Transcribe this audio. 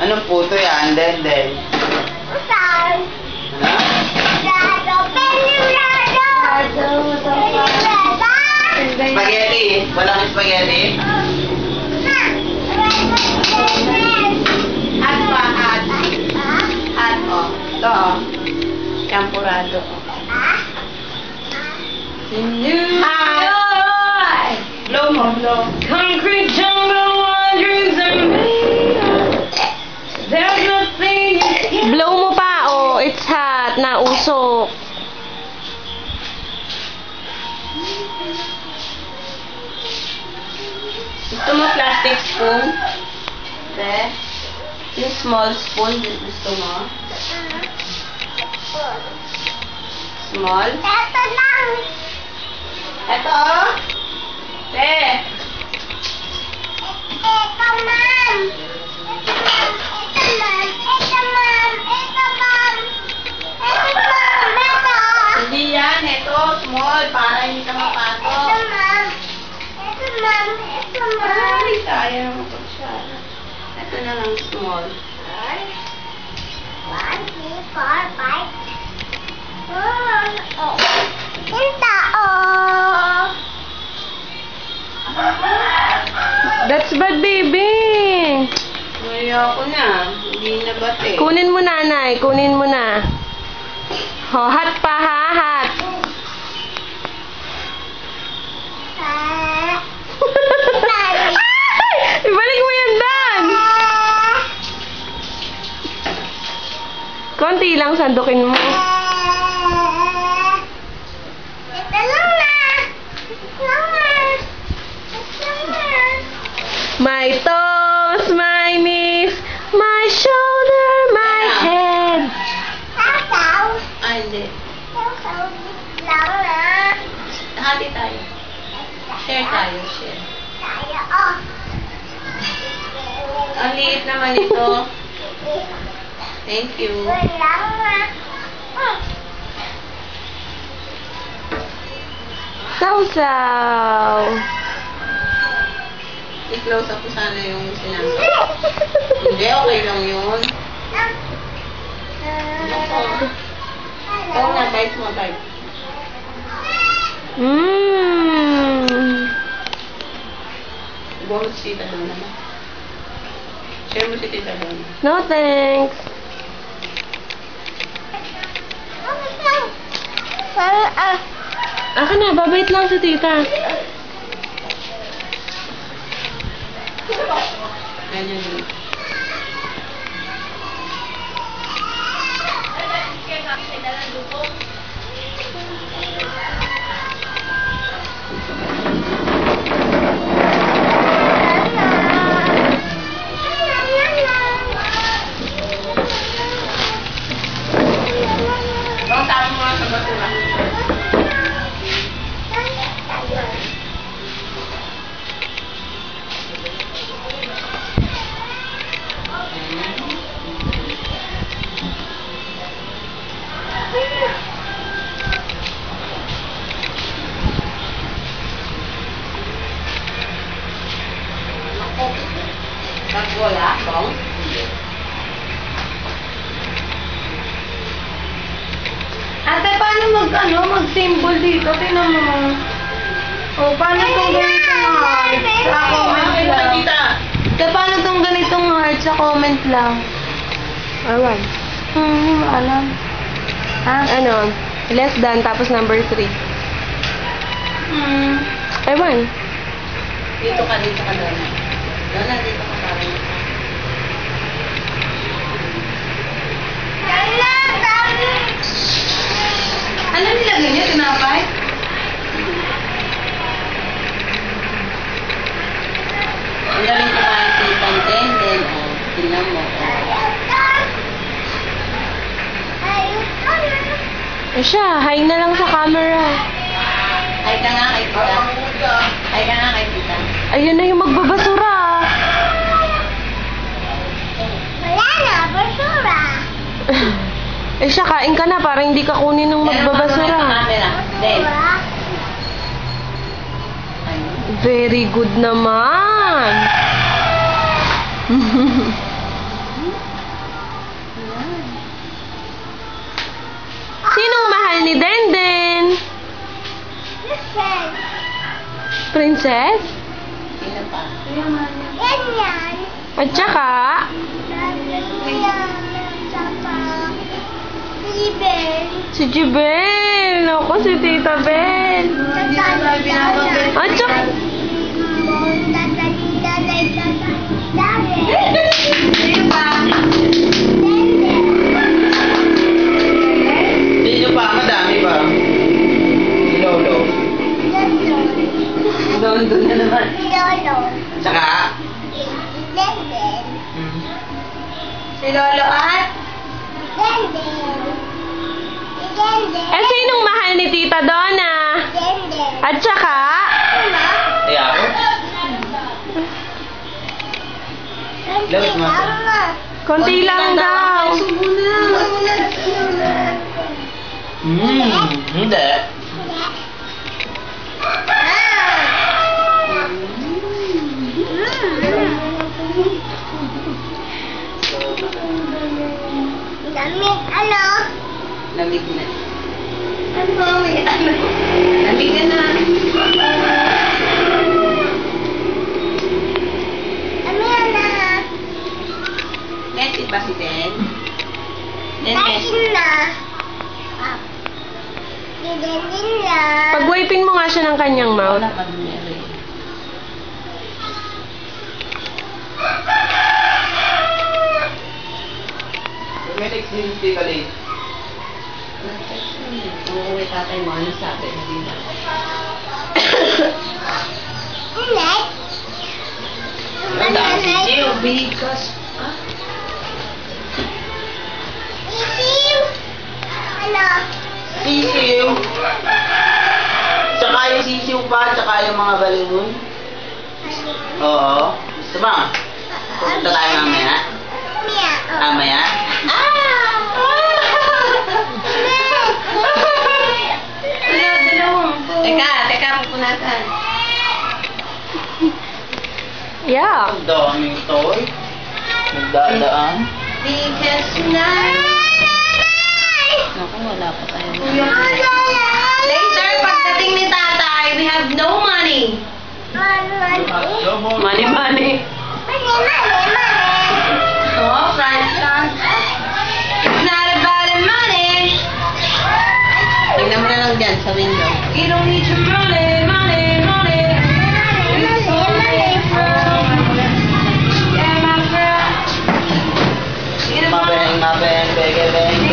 Anong puto yan? Denden. Saan? Ano? Spaghetti. Walang spaghetti. At pa, at. At, oh. Ito, oh. Champurado, oh. Hi! Blow mo, blow. Concrete jungle wanders are made of. There's nothing you can. Blow mo pa, oh. It's hot. Nausok. Gusto mo plastic spoon? Te? Yung small spoon, gusto mo? Small? Ito lang. Ito? Te? Ito, ma'am. Ito, ma'am. Ito, ma'am. Ito, ma'am. Ito, ma'am. Ito. Hindi yan, ito. Small, para hindi ka Ito, mapatok. ma'am. Ito, ma'am. Ito, ma'am. Ay, sayang ako siya. Ito na lang small. 1, 2, 4, 5. Yung tao. That's bad, baby. Ayoko na. Hindi na bate. Kunin mo, nanay. Kunin mo na. Oh, hot pa, ha? Hot. Ibalik mo yan, Dan. Konti lang, sandukin mo. Ito lang na. Ito lang na. Ito lang na. My toes, my knees, my shoulder, my head. Tataw. Ay, hindi. Tataw. Lang na. Hati tayo. Share tayo, share. Tayo, oh. Ang liit naman ito. Thank you. Lang na. Sausaw. I-close up ko sana yung sinabi. Hindi, okay lang yun. Oo nga, bite mo, bite. Mmm. Buwan mo si tita doon naman. Share mo si tita doon. No thanks. Aka na, babait lang si tita. Ganyan yun. Bang tama mo nga sa basura. Wala, bang? Ate, paano mag-symbol dito? Tingnan mo. O, paano itong ganitong heart? Sa comment lang. Ate, paano itong ganitong heart? Sa comment lang. Awan. Hindi mo alam. Ha? Ano? Less than, tapos number 3. Ewan. Dito ka doon. Doon na, dito ka parang. Ano nilagay niya? Tinapay? Ang galing kumain si Tandenden. O, tingnan mo. O siya, hi na lang sa camera. Ay ka nga kay tita. Ay ka nga kay tita. Ayun na yung magbabasura. Wala na, basura. Eh siya, kain ka na para hindi ka kunin ng Meron pa doon sa magbabasura. camera. Then. Very good naman. ni Denden? Listen. Princess? Sino pa? Ganyan. At saka? Si Jibel. Ako, si Tita Bel. At saka? Sino pa? Sino pa? Madami pa. Si Lolo. Doon na naman. Tsaka? Si Lolo at? Eh, sinong mahal ni Tita Donna? At saka? Ay ako? Lawit mo. Konti lang daw. Subo na. Hindi. Lamig na. Lamig ka na. Messy ba si Den? Den, messy. Pag-wipin mo nga siya ng kanyang mouth. Wala pa dun yan eh. May text din si Kali. Umuwi tatay mo, ano sabi? Hindi na. Ang dami si Jill. Because, Sisiw. Tsaka yung sisiw pa, tsaka yung mga balloon. Oo. Gusto mo? Pupunta tayo mamaya? Mamaya? Teka, pupunatan. Yeah. Ang daming toy. Nagdadaan. Because tonight. Naku, wala pa tayo. Later, pagdating ni tatay, we have no money. Money, money. Oh, Francis. It's not about the money. Tingnan mo na lang dyan sa window. You don't need your money, money, money. Yeah, my friend. Mabeng, bege, beng.